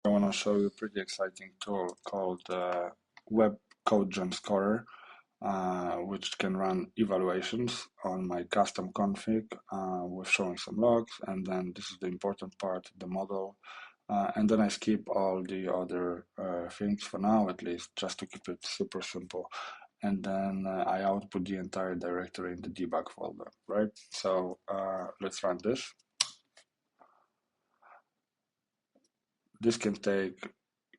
I want to show you a pretty exciting tool called Web Codegen Scorer, which can run evaluations on my custom config with showing some logs, and then this is the important part, the model, and then I skip all the other things for now, at least, just to keep it super simple. And then I output the entire directory in the debug folder, right? So let's run this. This can take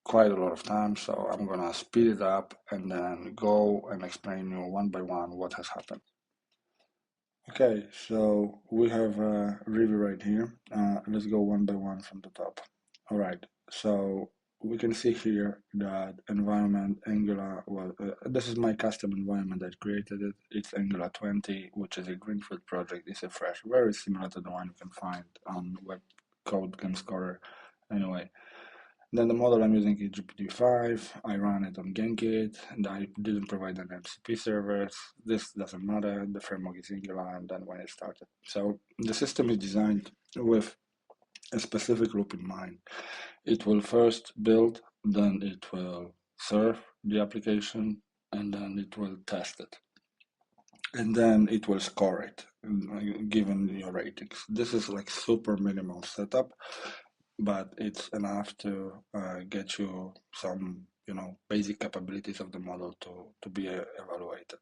quite a lot of time, so I'm gonna speed it up and then go and explain you one by one what has happened. Okay, so we have a review right here. Let's go one by one from the top. All right, so we can see here that environment Angular, well, this is my custom environment that created it. It's Angular 20, which is a greenfield project. It's a fresh, very similar to the one you can find on Web Codegen Scorer. Anyway, then the model I'm using is GPT-5. I run it on Genkit, and I didn't provide an MCP servers. This doesn't matter. The framework is Angular, and then when it started. So the system is designed with a specific loop in mind. It will first build, then it will serve the application, and then it will test it. And then it will score it, given your ratings. This is like super minimal setup, but it's enough to get you some, basic capabilities of the model to be evaluated.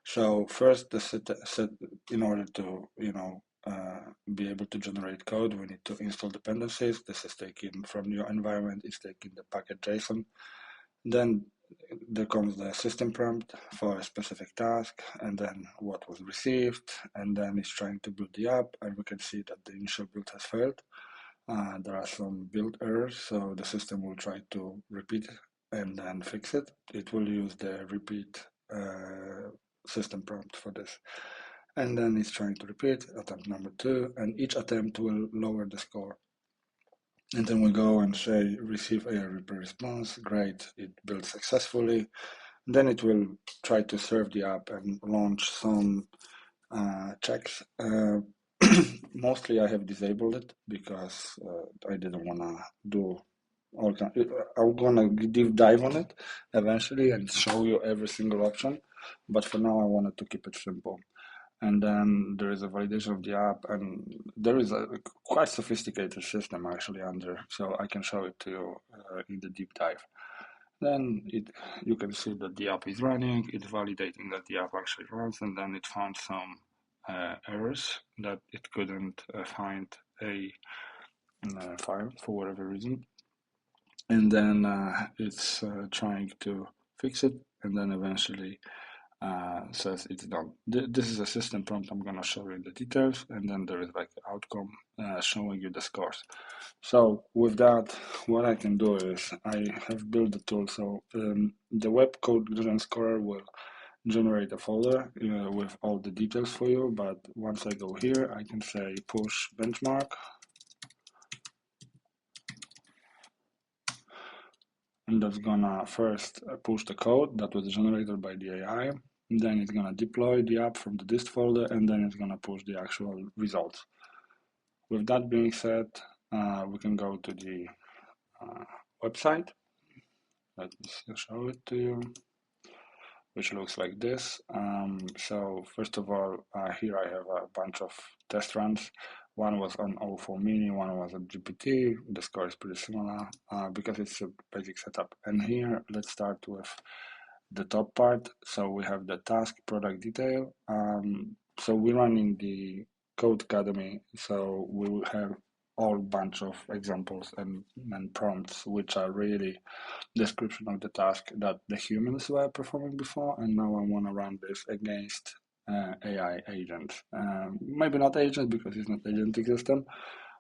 So first, in order to, be able to generate code, we need to install dependencies. This is taken from your environment, it's taking the package JSON. Then there comes the system prompt for a specific task, and then what was received, and then it's trying to build the app, and we can see that the initial build has failed. There are some build errors, so the system will try to repeat and then fix it. It will use the repeat system prompt for this. And then it's trying to repeat attempt number 2, and each attempt will lower the score. And then we go and say receive a repair response. Great, it built successfully. Then it will try to serve the app and launch some checks. Mostly I have disabled it because I didn't want to do all kind. I'm gonna deep dive on it eventually and show you every single option, but for now I wanted to keep it simple. And then there is a validation of the app, and there is a quite sophisticated system actually under, so I can show it to you in the deep dive. Then you can see that the app is running, it's validating that the app actually runs, and then it found some errors that it couldn't find a file for whatever reason. And then it's trying to fix it, and then eventually says it's done. This is a system prompt. I'm gonna show you the details, and then there is like outcome showing you the scores. So with that, what I can do is I have built the tool. So the Web Codegen Scorer will generate a folder with all the details for you. But once I go here, I can say push benchmark. And that's gonna first push the code that was generated by the AI. Then it's gonna deploy the app from the dist folder, and then it's gonna push the actual results. With that being said, we can go to the website. Let me show it to you, which looks like this. So first of all, here I have a bunch of test runs. One was on O4 Mini, one was on GPT. The score is pretty similar because it's a basic setup. And here, let's start with the top part. So we have the task product detail. So we're running the Code Academy. So we will have all bunch of examples and prompts, which are really description of the task that the humans were performing before. And now I want to run this against AI agents. Maybe not agents because it's not agentic system,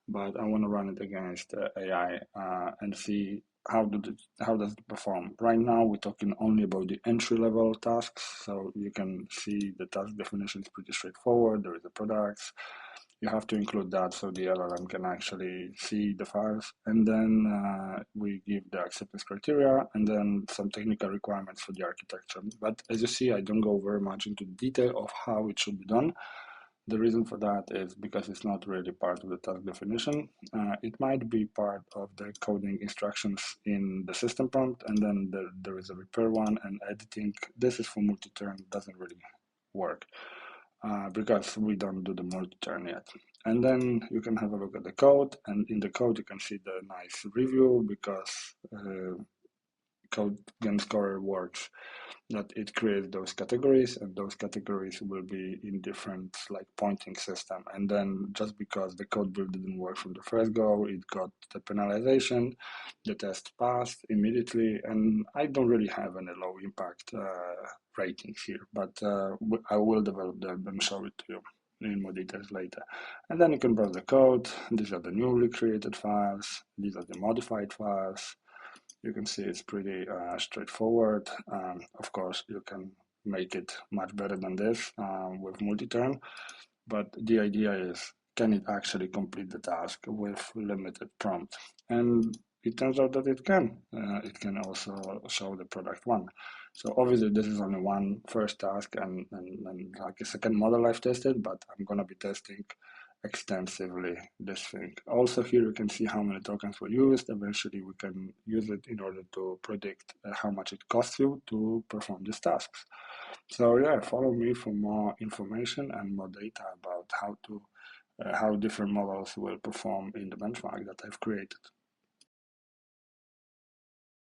but I want to run it against AI and see how does it perform. Right now we're talking only about the entry-level tasks, so you can see the task definition is pretty straightforward. There is the products. You have to include that so the LLM can actually see the files, and then we give the acceptance criteria and then some technical requirements for the architecture. But as you see, I don't go very much into detail of how it should be done. The reason for that is because it's not really part of the task definition. It might be part of the coding instructions in the system prompt, and then there is a repair one and editing. This is for multi-turn, doesn't really work because we don't do the multi-turn yet. And then you can have a look at the code, and in the code you can see the nice review because Codegen Scorer works that it creates those categories, and those categories will be in different like pointing system. And then just because the code build didn't work from the first go, it got the penalization, the test passed immediately, and I don't really have any low impact ratings here, but I will develop them and show it to you in more details later. And then you can browse the code. These are the newly created files. These are the modified files. You can see it's pretty straightforward. Of course, you can make it much better than this with multi-turn, but the idea is, can it actually complete the task with limited prompt? And it turns out that it can. It can also show the product one. So obviously this is only one first task and like a second model I've tested, but I'm gonna be testing extensively this thing. Also here you can see how many tokens were used. Eventually we can use it in order to predict how much it costs you to perform these tasks. So yeah, follow me for more information and more data about how different models will perform in the benchmark that I've created.